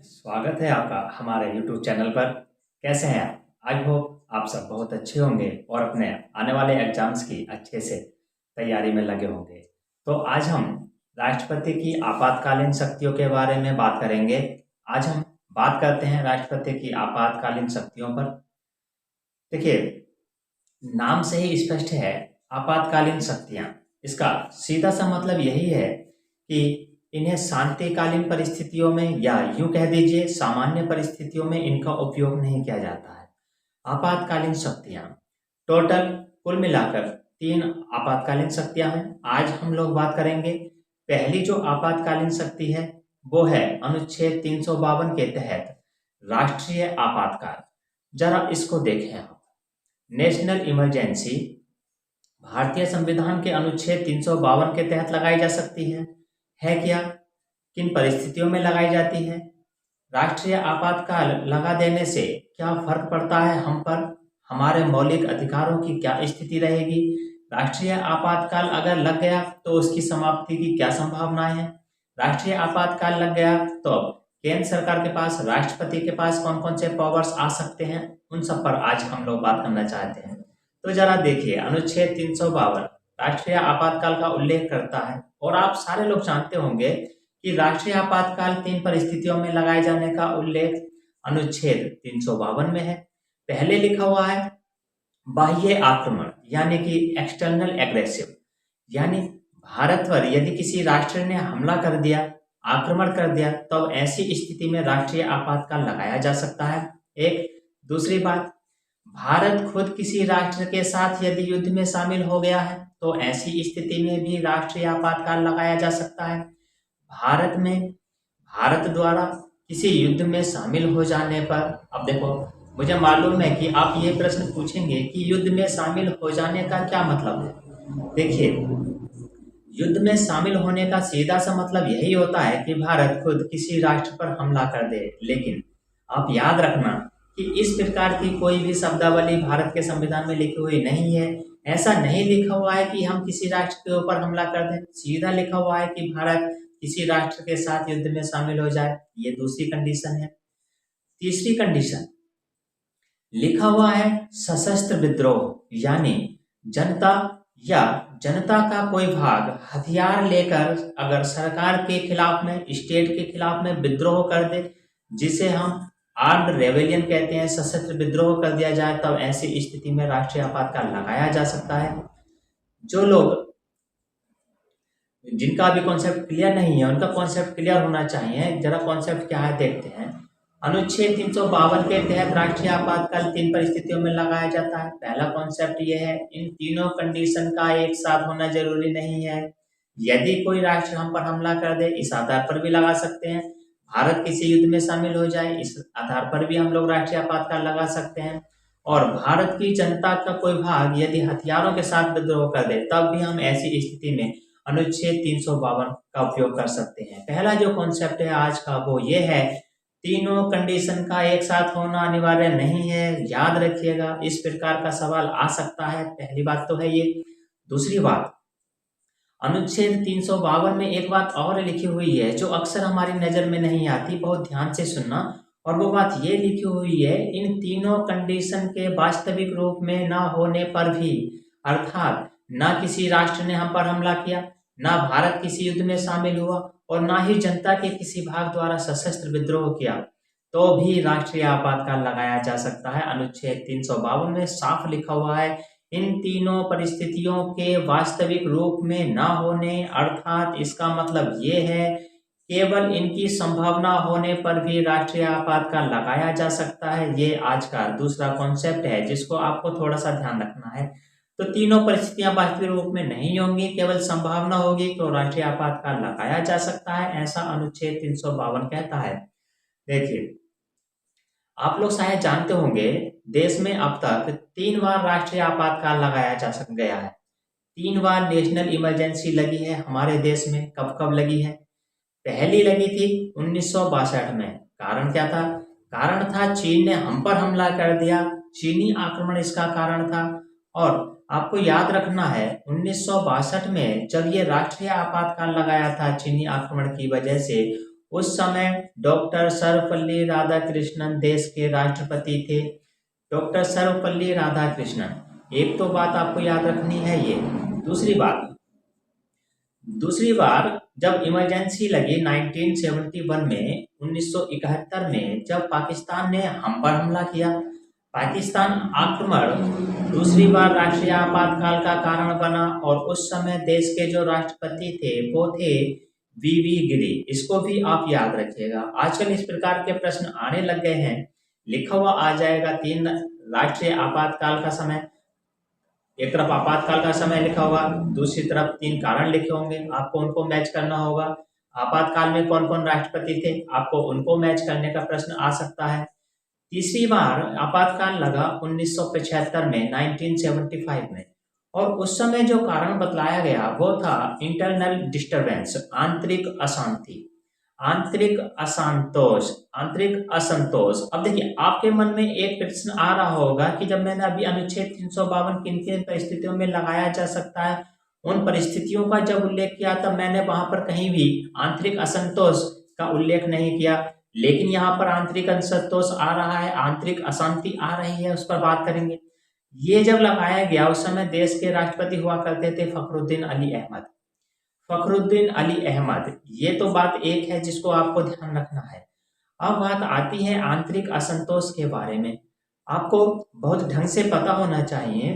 स्वागत है आपका हमारे YouTube चैनल पर। कैसे हैं आप? आई होप आप सब बहुत अच्छे होंगे और अपने आने वाले एग्जाम्स की अच्छे से तैयारी में लगे होंगे। तो आज हम राष्ट्रपति की आपातकालीन शक्तियों के बारे में बात करेंगे। आज हम बात करते हैं राष्ट्रपति की आपातकालीन शक्तियों पर। देखिए, नाम से ही स्पष्ट है, आपातकालीन शक्तियाँ। इसका सीधा सा मतलब यही है कि इन्हें शांतिकालीन परिस्थितियों में या यूं कह दीजिए सामान्य परिस्थितियों में इनका उपयोग नहीं किया जाता है। आपातकालीन शक्तियाँ टोटल कुल मिलाकर 3 आपातकालीन शक्तियाँ हैं। आज हम लोग बात करेंगे। पहली जो आपातकालीन शक्ति है वो है अनुच्छेद 352 के तहत राष्ट्रीय आपातकाल। जरा इसको देखें आप। नेशनल इमरजेंसी भारतीय संविधान के अनुच्छेद 352 के तहत लगाई जा सकती है क्या? किन परिस्थितियों में लगाई जाती है? राष्ट्रीय आपातकाल लगा देने से क्या फर्क पड़ता है हम पर? हमारे मौलिक अधिकारों की क्या स्थिति रहेगी? राष्ट्रीय आपातकाल अगर लग गया तो उसकी समाप्ति की क्या संभावनाएं हैं? राष्ट्रीय आपातकाल लग गया तो अब केंद्र सरकार के पास, राष्ट्रपति के पास कौन कौन से पावर्स आ सकते हैं? उन सब पर आज हम लोग बात करना चाहते हैं। तो जरा देखिए, अनुच्छेद 352 राष्ट्रीय आपातकाल का उल्लेख करता है और आप सारे लोग जानते होंगे कि राष्ट्रीय आपातकाल 3 परिस्थितियों में लगाए जाने का उल्लेख अनुच्छेद 352 में है। पहले लिखा हुआ है बाह्य आक्रमण, यानी कि एक्सटर्नल एग्रेसिव, यानी भारत पर यदि किसी राष्ट्र ने हमला कर दिया, आक्रमण कर दिया, तब ऐसी स्थिति में राष्ट्रीय आपातकाल लगाया जा सकता है। एक दूसरी बात, भारत खुद किसी राष्ट्र के साथ यदि युद्ध में शामिल हो गया है तो ऐसी स्थिति में भी राष्ट्रीय आपातकाल लगाया जा सकता है। भारत द्वारा किसी युद्ध में शामिल हो जाने पर, अब देखो, मुझे मालूम है कि आप ये प्रश्न पूछेंगे कि युद्ध में शामिल हो जाने का क्या मतलब है। देखिए, युद्ध में शामिल होने का सीधा सा मतलब यही होता है कि भारत खुद किसी राष्ट्र पर हमला कर दे। लेकिन आप याद रखना कि इस प्रकार की कोई भी शब्दावली भारत के संविधान में लिखी हुई नहीं है। ऐसा नहीं लिखा हुआ है कि हम किसी राष्ट्र के ऊपर हमला कर दें। सीधा लिखा हुआ है कि भारत किसी राष्ट्र के साथ युद्ध में शामिल हो जाए। ये दूसरी कंडीशन है। तीसरी कंडीशन लिखा हुआ है सशस्त्र विद्रोह, यानी जनता या जनता का कोई भाग हथियार लेकर अगर सरकार के खिलाफ में, स्टेट के खिलाफ में विद्रोह कर दे, जिसे हम आर्म्ड रेवेलियन कहते हैं, सशस्त्र विद्रोह कर दिया जाए, तब ऐसी स्थिति में राष्ट्रीय आपातकाल लगाया जा सकता है। जो लोग जिनका अभी कॉन्सेप्ट क्लियर नहीं है उनका कॉन्सेप्ट क्लियर होना चाहिए। जरा कॉन्सेप्ट क्या है देखते हैं। अनुच्छेद 352 के तहत राष्ट्रीय आपातकाल 3 परिस्थितियों में लगाया जाता है। पहला कॉन्सेप्ट ये है, इन तीनों कंडीशन का एक साथ होना जरूरी नहीं है। यदि कोई राष्ट्र हम पर हमला कर दे, इस आधार पर भी लगा सकते हैं। भारत किसी युद्ध में शामिल हो जाए, इस आधार पर भी हम लोग राष्ट्रीय आपातकाल लगा सकते हैं। और भारत की जनता का कोई भाग यदि हथियारों के साथ विद्रोह कर दे, तब भी हम ऐसी स्थिति में अनुच्छेद 352 का उपयोग कर सकते हैं। पहला जो कॉन्सेप्ट है आज का वो ये है, तीनों कंडीशन का एक साथ होना अनिवार्य नहीं है। याद रखिएगा, इस प्रकार का सवाल आ सकता है। पहली बात तो है ये। दूसरी बात, अनुच्छेद 352 में एक बात और लिखी हुई है जो अक्सर हमारी नजर में नहीं आती, बहुत ध्यान से सुनना। और वो बात ये लिखी हुई है, इन तीनों कंडीशन के वास्तविक रूप में ना होने पर भी, अर्थात ना किसी राष्ट्र ने हम पर हमला किया, ना भारत किसी युद्ध में शामिल हुआ और ना ही जनता के किसी भाग द्वारा सशस्त्र विद्रोह किया, तो भी राष्ट्रीय आपातकाल लगाया जा सकता है। अनुच्छेद 352 में साफ लिखा हुआ है, इन तीनों परिस्थितियों के वास्तविक रूप में ना होने, अर्थात इसका मतलब ये है केवल इनकी संभावना होने पर भी राष्ट्रीय आपातकाल लगाया जा सकता है। ये आज का दूसरा कॉन्सेप्ट है जिसको आपको थोड़ा सा ध्यान रखना है। तो तीनों परिस्थितियां वास्तविक रूप में नहीं होंगी, केवल संभावना होगी, तो राष्ट्रीय आपातकाल लगाया जा सकता है, ऐसा अनुच्छेद 352 कहता है। देखिए, आप लोग शायद जानते होंगे, देश में अब तक 3 बार राष्ट्रीय आपातकाल लगाया जा सक गया है। 3 बार नेशनल इमरजेंसी लगी है हमारे देश में। कब कब लगी है? पहली लगी थी 1962 में। कारण क्या था? कारण था चीन ने हम पर हमला कर दिया, चीनी आक्रमण इसका कारण था। और आपको याद रखना है, 1962 में जब ये राष्ट्रीय आपातकाल लगाया था चीनी आक्रमण की वजह से, उस समय डॉक्टर सर्वपल्ली राधाकृष्णन देश के राष्ट्रपति थे। डॉक्टर सर्वपल्ली राधाकृष्णन, एक तो बात आपको याद रखनी है ये। दूसरी बार जब इमरजेंसी लगी 1971 में, 1971 में जब पाकिस्तान ने हम पर हमला किया, पाकिस्तान आक्रमण दूसरी बार राष्ट्रीय आपातकाल का कारण बना और उस समय देश के जो राष्ट्रपति थे वो थे वीवी गिरी। इसको भी आप याद रखिएगा। आजकल इस प्रकार के प्रश्न आने लग गए हैं, लिखा हुआ आ जाएगा 3 राष्ट्रीय आपातकाल का समय, एक तरफ आपातकाल का समय लिखा होगा, दूसरी तरफ 3 कारण लिखे होंगे, आपको उनको मैच करना होगा। आपातकाल में कौन कौन राष्ट्रपति थे, आपको उनको मैच करने का प्रश्न आ सकता है। तीसरी बार आपातकाल लगा 1975 में, 1975 में, और उस समय जो कारण बतलाया गया वो था इंटरनल डिस्टरबेंस, आंतरिक अशांति, आंतरिक असंतोष। अब देखिए, आपके मन में एक प्रश्न आ रहा होगा कि जब मैंने अभी अनुच्छेद 352 किन किन परिस्थितियों में लगाया जा सकता है, उन परिस्थितियों का जब उल्लेख किया तब मैंने वहां पर कहीं भी आंतरिक असंतोष का उल्लेख नहीं किया, लेकिन यहाँ पर आंतरिक असंतोष आ रहा है, आंतरिक अशांति आ रही है, उस पर बात करेंगे। ये जब लगाया गया उस समय देश के राष्ट्रपति हुआ करते थे फखरुद्दीन अली अहमद। फखरुद्दीन अली अहमद, ये तो बात एक है जिसको आपको ध्यान रखना है। अब बात आती है आंतरिक असंतोष के बारे में। आपको बहुत ढंग से पता होना चाहिए,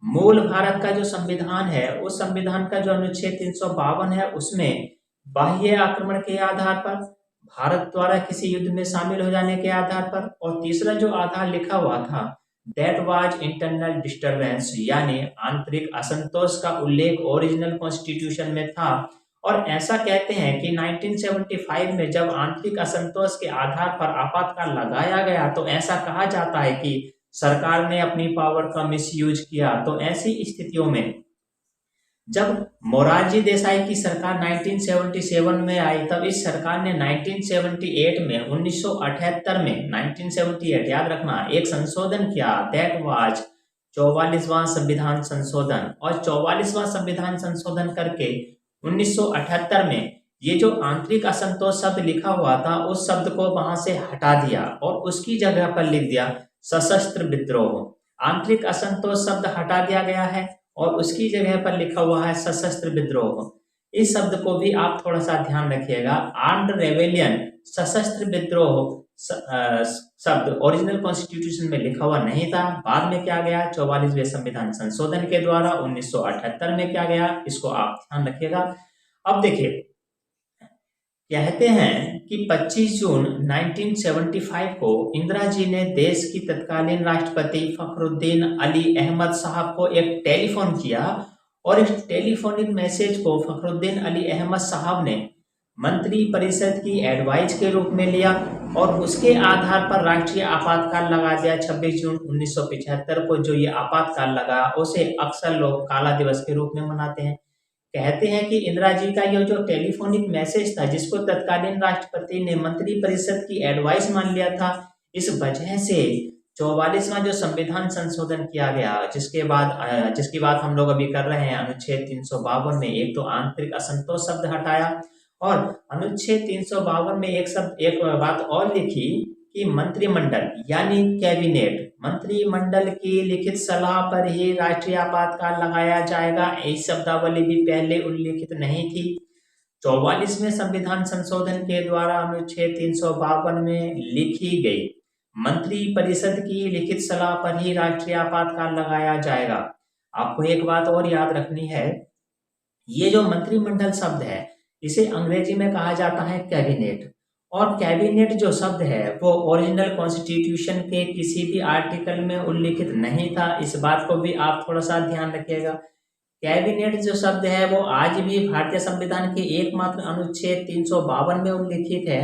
मूल भारत का जो संविधान है उस संविधान का जो अनुच्छेद 352 है उसमें बाह्य आक्रमण के आधार पर, भारत द्वारा किसी युद्ध में शामिल हो जाने के आधार पर, और तीसरा जो आधार लिखा हुआ था दैट वाज इंटरनल डिस्टरबेंस, यानी आंतरिक असंतोष का उल्लेख ओरिजिनल कॉन्स्टिट्यूशन में था। और ऐसा कहते हैं कि 1975 में जब आंतरिक असंतोष के आधार पर आपातकाल लगाया गया तो ऐसा कहा जाता है कि सरकार ने अपनी पावर का मिसयूज किया। तो ऐसी स्थितियों में जब मोरारजी देसाई की सरकार 1977 में आई, तब इस सरकार ने 1978 में 1978 में 1978 याद रखना, एक संशोधन किया, दैट वाज 44वां संविधान संशोधन। और 44वां संविधान संशोधन करके 1978 में ये जो आंतरिक असंतोष शब्द लिखा हुआ था उस शब्द को वहां से हटा दिया और उसकी जगह पर लिख दिया सशस्त्र विद्रोह। आंतरिक असंतोष शब्द हटा दिया गया है और उसकी जगह पर लिखा हुआ है सशस्त्र विद्रोह। इस शब्द को भी आप थोड़ा सा ध्यान रखिएगा। आर्म्ड रेबेलियन, सशस्त्र विद्रोह शब्द ओरिजिनल कॉन्स्टिट्यूशन में लिखा हुआ नहीं था। बाद में क्या गया, 44वें संविधान संशोधन के द्वारा 1978 में क्या गया, इसको आप ध्यान रखिएगा। अब देखिए, कहते हैं कि 25 जून 1975 को इंदिरा जी ने देश की तत्कालीन राष्ट्रपति फखरुद्दीन अली अहमद साहब को एक टेलीफोन किया और इस टेलीफोनिक मैसेज को फखरुद्दीन अली अहमद साहब ने मंत्री परिषद की एडवाइस के रूप में लिया और उसके आधार पर राष्ट्रीय आपातकाल लगा दिया। 26 जून 1975 को जो ये आपातकाल लगा उसे अक्सर लोग काला दिवस के रूप में मनाते हैं। कहते हैं कि इंदिरा जी का यह जो टेलीफोनिक मैसेज था जिसको तत्कालीन राष्ट्रपति ने मंत्री परिषद की एडवाइस मान लिया था, इस वजह से 44वां जो संविधान संशोधन किया गया, जिसकी बात हम लोग अभी कर रहे हैं, अनुच्छेद 352 में एक तो आंतरिक असंतोष शब्द हटाया और अनुच्छेद 352 में एक बात और लिखी कि मंत्रिमंडल यानी कैबिनेट, मंत्रिमंडल की लिखित सलाह पर ही राष्ट्रीय आपातकाल लगाया जाएगा। इस शब्दावली भी पहले उल्लेखित नहीं थी। 44वें संविधान संशोधन के द्वारा अनुच्छेद 352 में लिखी गई मंत्री परिषद की लिखित सलाह पर ही राष्ट्रीय आपातकाल लगाया जाएगा। आपको एक बात और याद रखनी है, ये जो मंत्रिमंडल शब्द है इसे अंग्रेजी में कहा जाता है कैबिनेट, और कैबिनेट जो शब्द है वो ओरिजिनल कॉन्स्टिट्यूशन के किसी भी आर्टिकल में उल्लिखित नहीं था। इस बात को भी आप थोड़ा सा ध्यान रखिएगा। कैबिनेट जो शब्द है वो आज भी भारतीय संविधान के एकमात्र अनुच्छेद 352 में उल्लिखित है।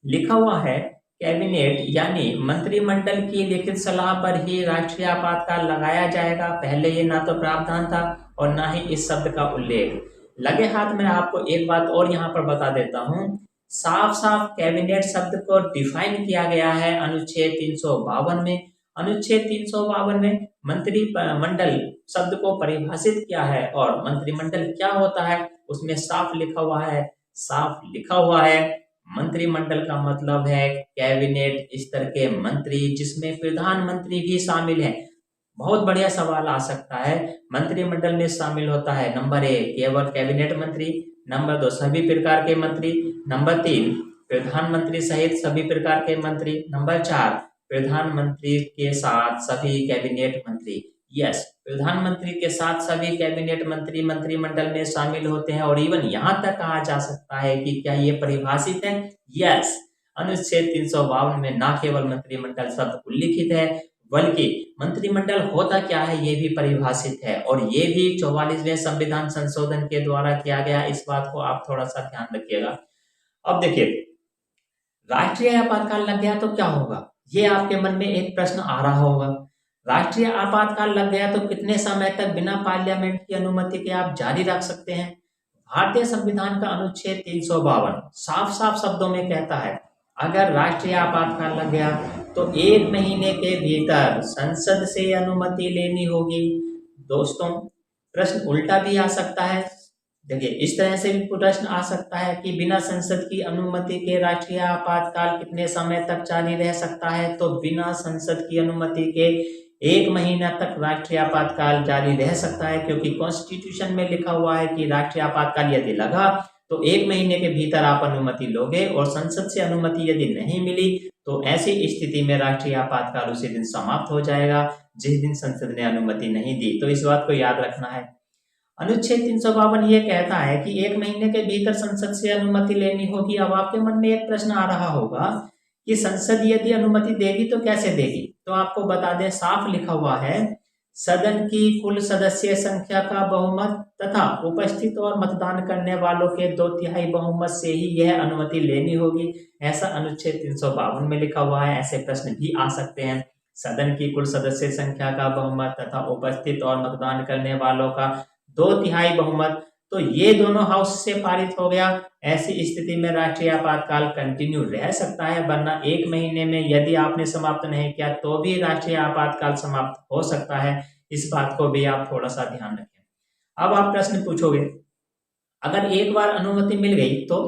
लिखा हुआ है कैबिनेट यानी मंत्रिमंडल की लिखित सलाह पर ही राष्ट्रीय आपातकाल लगाया जाएगा। पहले ये ना तो प्रावधान था और ना ही इस शब्द का उल्लेख। लगे हाथ में आपको एक बात और यहाँ पर बता देता हूँ, साफ साफ कैबिनेट शब्द को डिफाइन किया गया है अनुच्छेद 352 में। अनुच्छेद 352 में मंत्रिमंडल शब्द को परिभाषित किया है और मंत्रिमंडल क्या होता है उसमें साफ लिखा हुआ है मंत्रिमंडल का मतलब है कैबिनेट स्तर के मंत्री, जिसमें प्रधानमंत्री भी शामिल है। बहुत बढ़िया सवाल आ सकता है। मंत्रिमंडल में शामिल होता है नंबर 1 केवल कैबिनेट मंत्री, नंबर 2 सभी प्रकार के मंत्री, नंबर 3 प्रधानमंत्री सहित सभी प्रकार के मंत्री, नंबर 4 प्रधानमंत्री के साथ सभी कैबिनेट मंत्री। यस, प्रधानमंत्री के साथ सभी कैबिनेट मंत्री मंत्रिमंडल में शामिल होते हैं। और इवन यहाँ तक कहा जा सकता है कि क्या ये परिभाषित है? यस, अनुच्छेद 352 में न केवल मंत्रिमंडल शब्द उल्लिखित है, बल्कि मंत्रिमंडल होता क्या है ये भी परिभाषित है, और ये भी 44वें संविधान संशोधन के द्वारा किया गया। इस बात को आप थोड़ा सा ध्यान रखिएगा। अब देखिए, राष्ट्रीय आपातकाल लग गया तो क्या होगा, ये आपके मन में एक प्रश्न आ रहा होगा। राष्ट्रीय आपातकाल लग गया तो कितने समय तक बिना पार्लियामेंट की अनुमति के आप जारी रख सकते हैं? भारतीय संविधान का अनुच्छेद 352 साफ साफ शब्दों में कहता है, अगर राष्ट्रीय आपातकाल लग गया तो 1 महीने के भीतर संसद से अनुमति लेनी होगी। दोस्तों, प्रश्न उल्टा भी आ सकता है। देखिए, इस तरह से भी प्रश्न आ सकता है कि बिना संसद की अनुमति के राष्ट्रीय आपातकाल कितने समय तक जारी रह सकता है? तो बिना संसद की अनुमति के 1 महीना तक राष्ट्रीय आपातकाल जारी रह सकता है, क्योंकि कॉन्स्टिट्यूशन में लिखा हुआ है कि राष्ट्रीय आपातकाल यदि लगा तो 1 महीने के भीतर आप अनुमति लोगे, और संसद से अनुमति यदि नहीं मिली तो ऐसी स्थिति में राष्ट्रीय आपातकाल उसी दिन समाप्त हो जाएगा जिस दिन संसद ने अनुमति नहीं दी। तो इस बात को याद रखना है। अनुच्छेद 352 ये कहता है कि 1 महीने के भीतर संसद से अनुमति लेनी होगी। अब आपके मन में एक प्रश्न आ रहा होगा कि संसद यदि अनुमति देगी तो कैसे देगी? तो आपको बता दें, साफ लिखा हुआ है, सदन की कुल सदस्य संख्या का बहुमत तथा उपस्थित और मतदान करने वालों के 2/3 बहुमत से ही यह अनुमति लेनी होगी। ऐसा अनुच्छेद 352 में लिखा हुआ है। ऐसे प्रश्न भी आ सकते हैं, सदन की कुल सदस्य संख्या का बहुमत तथा उपस्थित और मतदान करने वालों का 2/3 बहुमत, तो ये दोनों हाउस से पारित हो गया। ऐसी स्थिति में राष्ट्रीय आपातकाल कंटिन्यू रह सकता है, वरना 1 महीने में यदि आपने समाप्त नहीं किया तो भी राष्ट्रीय आपातकाल समाप्त हो सकता है। इस बात को भी आप थोड़ा सा ध्यान रखें। अब आप प्रश्न पूछोगे, अगर एक बार अनुमति मिल गई तो?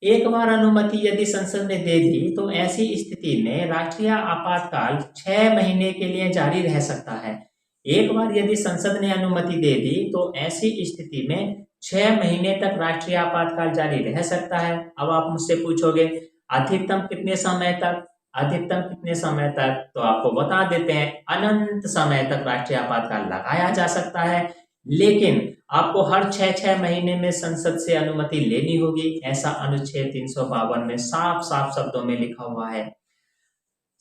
एक बार अनुमति यदि संसद ने दे दी तो ऐसी स्थिति में राष्ट्रीय आपातकाल 6 महीने के लिए जारी रह सकता है। एक बार यदि संसद ने अनुमति दे दी तो ऐसी स्थिति में 6 महीने तक राष्ट्रीय आपातकाल जारी रह सकता है। अब आप मुझसे पूछोगे, अधिकतम कितने समय तक? अधिकतम कितने समय तक? तो आपको बता देते हैं, अनंत समय तक राष्ट्रीय आपातकाल लगाया जा सकता है, लेकिन आपको हर 6 महीने में संसद से अनुमति लेनी होगी। ऐसा अनुच्छेद 352 में साफ साफ शब्दों में लिखा हुआ है।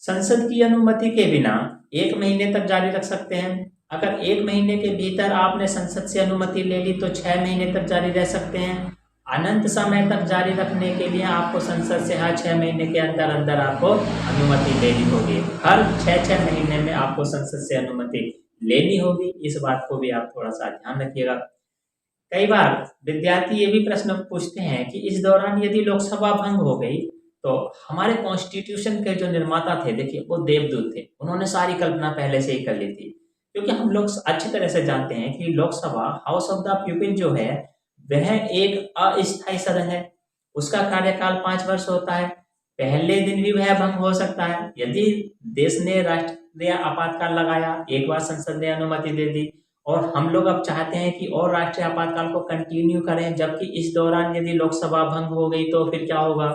संसद की अनुमति के बिना 1 महीने तक जारी रख सकते हैं। अगर 1 महीने के भीतर आपने संसद से अनुमति ले ली तो 6 महीने तक जारी रह सकते हैं। अनंत समय तक जारी रखने के लिए आपको संसद से हर 6 महीने के अंदर अंदर आपको अनुमति लेनी होगी। हर 6 महीने में आपको संसद से अनुमति लेनी होगी। इस बात को भी आप थोड़ा सा ध्यान रखिएगा। कई बार विद्यार्थी ये भी प्रश्न पूछते हैं कि इस दौरान यदि लोकसभा भंग हो गई तो? हमारे कॉन्स्टिट्यूशन के जो निर्माता थे, देखिए वो देवदूत थे, उन्होंने सारी कल्पना पहले से ही कर ली थी। क्योंकि हम लोग अच्छी तरह से जानते हैं कि Lok Sabha, house of the people जो है, वह एक अस्थायी सदन है। उसका कार्यकाल 5 वर्ष होता है। पहले दिन भी वह भंग हो सकता है। यदि देश ने राष्ट्रीय आपातकाल लगाया, एक बार संसद ने अनुमति दे दी, और हम लोग अब चाहते हैं कि और राष्ट्रीय आपातकाल को कंटिन्यू करें, जबकि इस दौरान यदि लोकसभा भंग हो गई तो फिर क्या होगा?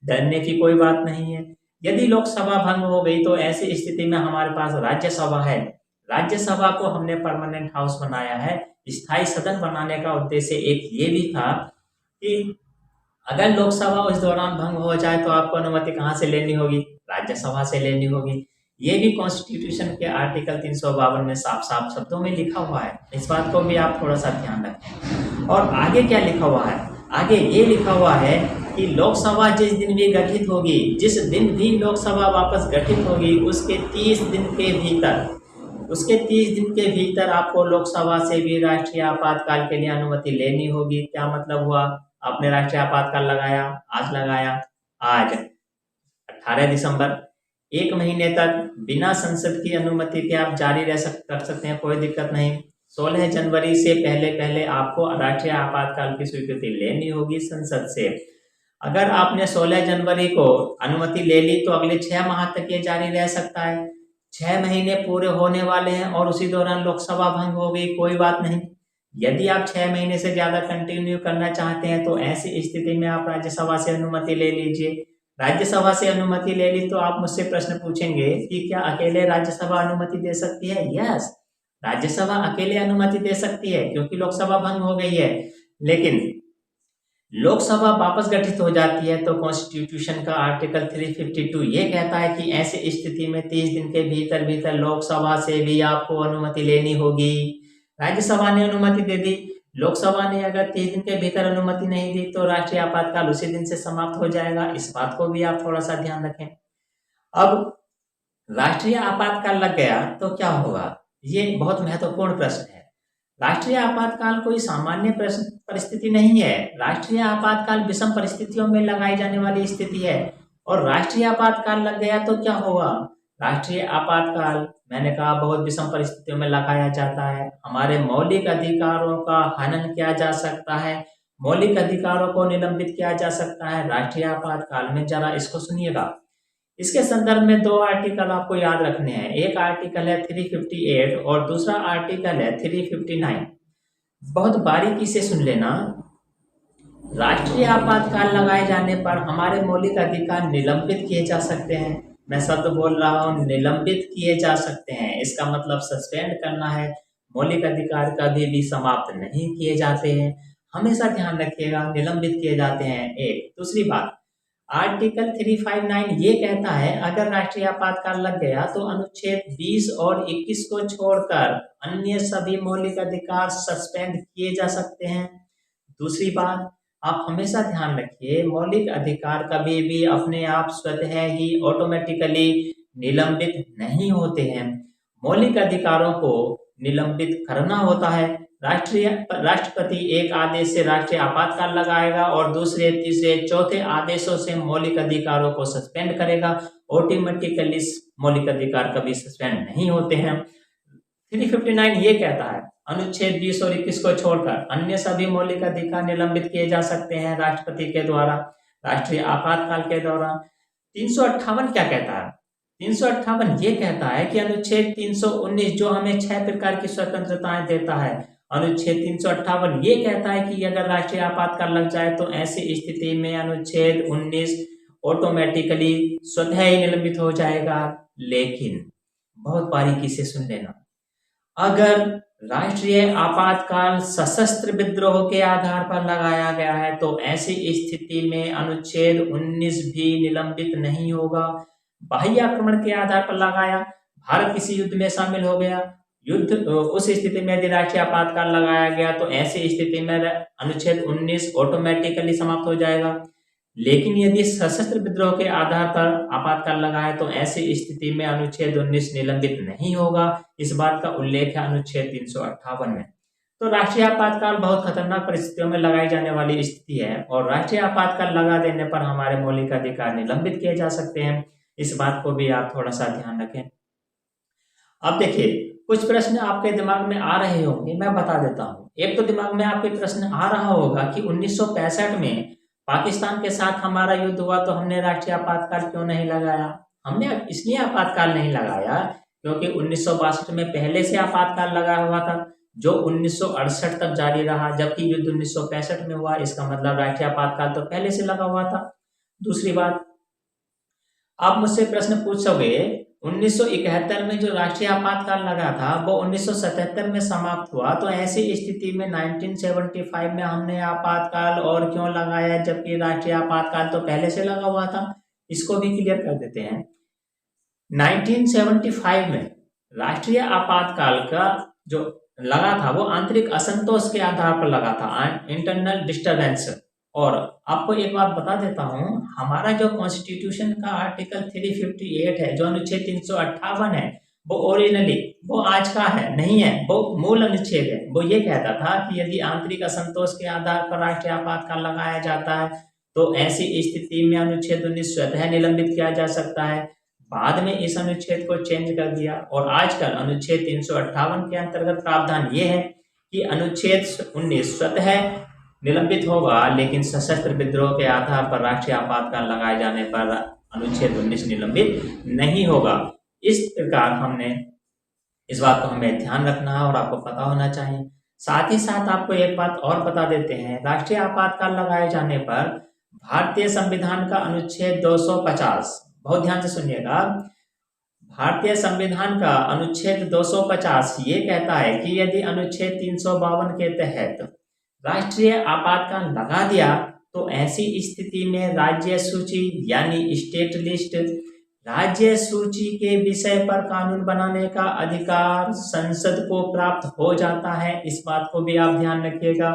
डरने की कोई बात नहीं है। यदि लोकसभा भंग हो गई तो ऐसी स्थिति में हमारे पास राज्यसभा है। राज्यसभा को हमने परमानेंट हाउस बनाया है। स्थायी सदन बनाने का उद्देश्य एक ये भी था कि अगर लोकसभा उस दौरान भंग हो जाए तो आपको अनुमति कहाँ से लेनी होगी? राज्यसभा से लेनी होगी। ये भी कॉन्स्टिट्यूशन के आर्टिकल 352 में साफ साफ शब्दों में लिखा हुआ है। इस बात को भी आप थोड़ा सा ध्यान रखें। और आगे क्या लिखा हुआ है? आगे ये लिखा हुआ है कि लोकसभा जिस दिन भी गठित होगी, जिस दिन भी लोकसभा वापस गठित होगी, उसके 30 दिन के भीतर आपको लोकसभा से भी राष्ट्रीय आपातकाल के लिए अनुमति लेनी होगी। क्या मतलब हुआ? आपने राष्ट्रीय आपातकाल लगाया, आज 18 दिसंबर, 1 महीने तक बिना संसद की अनुमति के आप जारी कर सकते हैं, कोई दिक्कत नहीं। 16 जनवरी से पहले आपको राष्ट्रीय आपातकाल की स्वीकृति लेनी होगी संसद से। अगर आपने 16 जनवरी को अनुमति ले ली तो अगले 6 माह तक ये जारी रह सकता है। 6 महीने पूरे होने वाले हैं और उसी दौरान लोकसभा भंग हो गई, कोई बात नहीं। यदि आप 6 महीने से ज्यादा कंटिन्यू करना चाहते हैं तो ऐसी स्थिति में आप राज्यसभा से अनुमति ले लीजिए। राज्यसभा से अनुमति ले ली तो आप मुझसे प्रश्न पूछेंगे कि क्या अकेले राज्यसभा अनुमति दे सकती है? यस, राज्यसभा अकेले अनुमति दे सकती है क्योंकि लोकसभा भंग हो गई है। लेकिन लोकसभा वापस गठित हो जाती है तो कॉन्स्टिट्यूशन का आर्टिकल 352 ये कहता है कि ऐसी स्थिति में 30 दिन के भीतर भीतर लोकसभा से भी आपको अनुमति लेनी होगी। राज्यसभा ने अनुमति दे दी, लोकसभा ने अगर 30 दिन के भीतर अनुमति नहीं दी तो राष्ट्रीय आपातकाल उसी दिन से समाप्त हो जाएगा। इस बात को भी आप थोड़ा सा ध्यान रखें। अब राष्ट्रीय आपातकाल लग गया तो क्या होगा, ये बहुत महत्वपूर्ण प्रश्न है। राष्ट्रीय आपातकाल कोई सामान्य परिस्थिति नहीं है। राष्ट्रीय आपातकाल विषम परिस्थितियों में लगाई जाने वाली स्थिति है। और राष्ट्रीय आपातकाल लग गया तो क्या होगा? राष्ट्रीय आपातकाल मैंने कहा बहुत विषम परिस्थितियों में लगाया जाता है। हमारे मौलिक अधिकारों का हनन किया जा सकता है, मौलिक अधिकारों को निलंबित किया जा सकता है राष्ट्रीय आपातकाल में। जरा इसको सुनिएगा। इसके संदर्भ में 2 आर्टिकल आपको याद रखने हैं। एक आर्टिकल है 358 और दूसरा आर्टिकल है 359। बहुत बारीकी से सुन लेना। राष्ट्रीय आपातकाल लगाए जाने पर हमारे मौलिक अधिकार निलंबित किए जा सकते हैं। मैं शब्द बोल रहा हूँ, निलंबित किए जा सकते हैं। इसका मतलब सस्पेंड करना है। मौलिक अधिकार कभी भी समाप्त नहीं किए जाते हैं, हमेशा ध्यान रखिएगा, निलंबित किए जाते हैं। एक दूसरी बात, आर्टिकल 359 ये कहता है अगर राष्ट्रीय आपातकाल लग गया तो अनुच्छेद 20 और 21 को छोड़कर अन्य सभी मौलिक अधिकार सस्पेंड किए जा सकते हैं। दूसरी बात, आप हमेशा ध्यान रखिए, मौलिक अधिकार कभी भी अपने आप स्वतः ही ऑटोमेटिकली निलंबित नहीं होते हैं। मौलिक अधिकारों को निलंबित करना होता है। राष्ट्रपति एक आदेश से राष्ट्रीय आपातकाल लगाएगा और दूसरे, तीसरे, चौथे आदेशों से मौलिक अधिकारों को सस्पेंड करेगा। ऑटोमेटिकली मौलिक अधिकार कभी सस्पेंड नहीं होते हैं। 359 ये कहता है अनुच्छेद 20 और 21 को छोड़कर अन्य सभी मौलिक अधिकार निलंबित किए जा सकते हैं राष्ट्रपति के द्वारा राष्ट्रीय आपातकाल के दौरान। 358 क्या कहता है? 358 ये कहता है कि अनुच्छेद 319 जो हमें 6 प्रकार की स्वतंत्रताएं देता है, अनुच्छेद 358 ये कहता है कि अगर राष्ट्रीय आपातकाल लग जाए तो ऐसी स्थिति में अनुच्छेद 19 ऑटोमेटिकली स्वतः ही निलंबित हो जाएगा। लेकिन बहुत बारीकी से सुन लेना, अगर राष्ट्रीय आपातकाल सशस्त्र विद्रोह के आधार पर लगाया गया है तो ऐसी स्थिति में अनुच्छेद 19 भी निलंबित नहीं होगा। बाह्य आक्रमण के आधार पर लगाया, भारत किसी युद्ध में शामिल हो गया, उस स्थिति में यदि राष्ट्रीय आपातकाल लगाया गया तो ऐसी स्थिति में अनुच्छेद 19 ऑटोमेटिकली समाप्त हो जाएगा। लेकिन यदि सशस्त्र विद्रोह के आधार पर आपातकाल लगाए तो ऐसी स्थिति में अनुच्छेद 19 निलंबित नहीं होगा। इस बात का उल्लेख है अनुच्छेद 358 में। तो राष्ट्रीय आपातकाल बहुत खतरनाक परिस्थितियों में लगाई जाने वाली स्थिति है और राष्ट्रीय आपातकाल लगा देने पर हमारे मौलिक अधिकार निलंबित किए जा सकते हैं। इस बात को भी आप थोड़ा सा ध्यान रखें। अब देखिए, कुछ प्रश्न आपके दिमाग में आ रहे होंगे, मैं बता देता हूँ। एक तो दिमाग में आपके प्रश्न आ रहा होगा कि 1965 में पाकिस्तान के साथ हमारा युद्ध हुआ तो हमने राष्ट्रीय आपातकाल क्यों नहीं लगाया? हमने इसलिए आपातकाल नहीं लगाया क्योंकि 1962 में पहले से आपातकाल लगा हुआ था जो 1968 तक जारी रहा, जबकि युद्ध 1965 में हुआ। इसका मतलब राष्ट्रीय आपातकाल तो पहले से लगा हुआ था। दूसरी बात, आप मुझसे प्रश्न पूछोगे 1971 में जो राष्ट्रीय आपातकाल लगा था वो 1977 में समाप्त हुआ, तो ऐसी स्थिति में 1975 में हमने आपातकाल और क्यों लगाया जबकि राष्ट्रीय आपातकाल तो पहले से लगा हुआ था? इसको भी क्लियर कर देते हैं। 1975 में राष्ट्रीय आपातकाल का जो लगा था वो आंतरिक असंतोष के आधार पर लगा था, इंटरनल डिस्टर्बेंस। और आपको एक बात बता देता हूं, हमारा जो कॉन्स्टिट्यूशन का आर्टिकल 358 है, जो अनुच्छेद 358 है, वो ओरिजिनली वो आज का है नहीं है, वो मूल अनुच्छेद है। वो ये कहता था कि यदि आंतरिक असंतोष के आधार पर राष्ट्रीय आपातकाल लगाया जाता है तो ऐसी स्थिति में अनुच्छेद 19 स्वतः निलंबित किया जा सकता है। बाद में इस अनुच्छेद को चेंज कर दिया और आजकल अनुच्छेद 358 के अंतर्गत प्रावधान ये है कि अनुच्छेद 19 स्वतः निलंबित होगा, लेकिन सशस्त्र विद्रोह के आधार पर राष्ट्रीय आपातकाल लगाए जाने पर अनुच्छेद 19 निलंबित नहीं होगा। इस प्रकार हमने इस बात को हमें ध्यान रखना है और आपको पता होना चाहिए। साथ ही साथ आपको एक बात और बता देते हैं, राष्ट्रीय आपातकाल लगाए जाने पर भारतीय संविधान का अनुच्छेद 250, बहुत ध्यान से सुनिएगा, भारतीय संविधान का अनुच्छेद 250 ये कहता है कि यदि अनुच्छेद 352 के तहत राष्ट्रीय आपातकाल लगा दिया तो ऐसी स्थिति में राज्य सूची यानी स्टेट लिस्ट, राज्य सूची के विषय पर कानून बनाने का अधिकार संसद को प्राप्त हो जाता है। इस बात को भी आप ध्यान रखिएगा,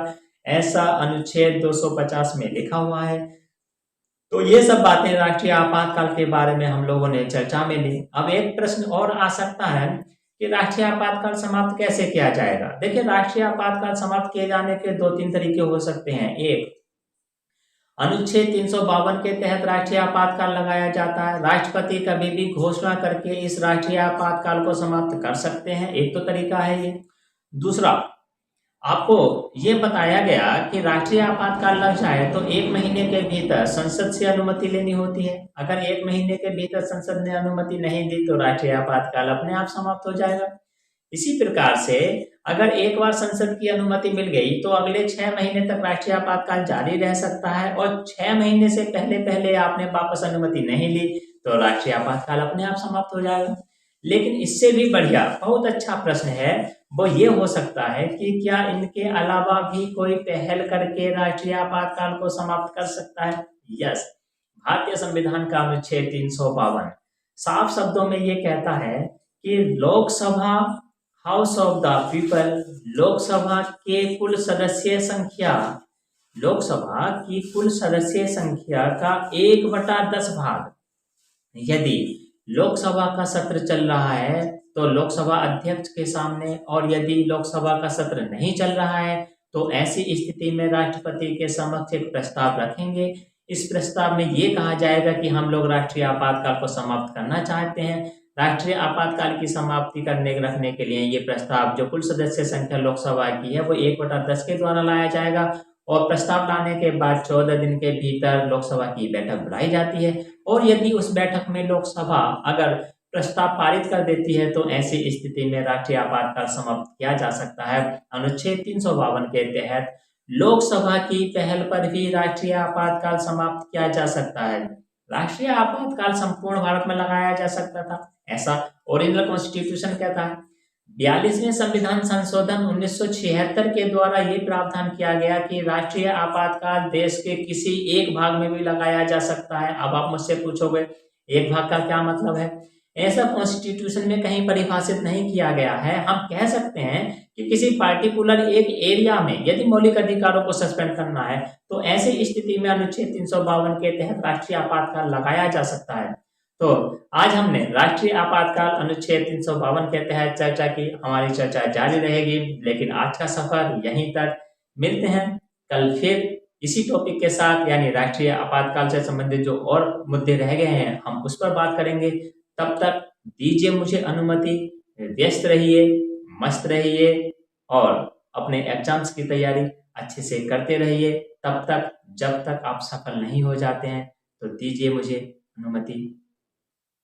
ऐसा अनुच्छेद 250 में लिखा हुआ है। तो ये सब बातें राष्ट्रीय आपातकाल के बारे में हम लोगों ने चर्चा में ली। अब एक प्रश्न और आ सकता है कि राष्ट्रीय आपातकाल समाप्त कैसे किया जाएगा। देखिए, राष्ट्रीय आपातकाल समाप्त किए जाने के 2-3 तरीके हो सकते हैं। एक, अनुच्छेद 352 के तहत राष्ट्रीय आपातकाल लगाया जाता है, राष्ट्रपति कभी भी घोषणा करके इस राष्ट्रीय आपातकाल को समाप्त कर सकते हैं, एक तो तरीका है ये। दूसरा, आपको ये बताया गया कि राष्ट्रीय आपातकाल लग जाए तो 1 महीने के भीतर संसद से अनुमति लेनी होती है। अगर 1 महीने के भीतर संसद ने अनुमति नहीं दी तो राष्ट्रीय आपातकाल अपने आप समाप्त हो जाएगा। इसी प्रकार से अगर एक बार संसद की अनुमति मिल गई तो अगले 6 महीने तक राष्ट्रीय आपातकाल जारी रह सकता है, और 6 महीने से पहले पहले आपने वापस अनुमति नहीं ली तो राष्ट्रीय आपातकाल अपने आप समाप्त हो जाएगा। लेकिन इससे भी बढ़िया बहुत अच्छा प्रश्न है, वो ये हो सकता है कि क्या इनके अलावा भी कोई पहल करके राष्ट्रीय आपातकाल को समाप्त कर सकता है। यस, भारतीय संविधान का अनुच्छेद 352 साफ शब्दों में ये कहता है कि Lok Sabha, house of the people, Lok Sabha के कुल सदस्य संख्या, लोकसभा की कुल सदस्य संख्या का 1/10 भाग, यदि लोकसभा का सत्र चल रहा है तो लोकसभा अध्यक्ष के सामने, और यदि लोकसभा का सत्र नहीं चल रहा है तो ऐसी स्थिति में राष्ट्रपति के समक्ष एक प्रस्ताव रखेंगे। इस प्रस्ताव में ये कहा जाएगा कि हम लोग राष्ट्रीय आपातकाल को समाप्त करना चाहते हैं। राष्ट्रीय आपातकाल की समाप्ति करने रखने के लिए ये प्रस्ताव, जो कुल सदस्य संख्या लोकसभा की है, वो 1/10 के द्वारा लाया जाएगा, और प्रस्ताव लाने के बाद 14 दिन के भीतर लोकसभा की बैठक बुलाई जाती है, और यदि उस बैठक में लोकसभा अगर प्रस्ताव पारित कर देती है तो ऐसी स्थिति में राष्ट्रीय आपातकाल समाप्त किया जा सकता है। अनुच्छेद 352 के तहत लोकसभा की पहल पर भी राष्ट्रीय आपातकाल समाप्त किया जा सकता है। राष्ट्रीय आपातकाल संपूर्ण भारत में लगाया जा सकता था, ऐसा ओरिजिनल कॉन्स्टिट्यूशन कहता है। 42वें संविधान संशोधन 1976 के द्वारा ये प्रावधान किया गया कि राष्ट्रीय आपातकाल देश के किसी एक भाग में भी लगाया जा सकता है। अब आप मुझसे पूछोगे एक भाग का क्या मतलब है? ऐसा कॉन्स्टिट्यूशन में कहीं परिभाषित नहीं किया गया है। हम कह सकते हैं कि किसी पार्टिकुलर एक एरिया में यदि मौलिक अधिकारों को सस्पेंड करना है तो ऐसी स्थिति में अनुच्छेद 352 के तहत राष्ट्रीय आपातकाल लगाया जा सकता है। तो आज हमने राष्ट्रीय आपातकाल अनुच्छेद 352 के तहत चर्चा की। हमारी चर्चा जारी रहेगी, लेकिन आज का सफर यहीं तक। मिलते हैं कल फिर इसी टॉपिक के साथ, यानी राष्ट्रीय आपातकाल से संबंधित जो और मुद्दे रह गए हैं हम उस पर बात करेंगे। तब तक दीजिए मुझे अनुमति, व्यस्त रहिए, मस्त रहिए और अपने एग्जाम्स की तैयारी अच्छे से करते रहिए। तब तक जब तक आप सफल नहीं हो जाते हैं तो दीजिए मुझे अनुमति।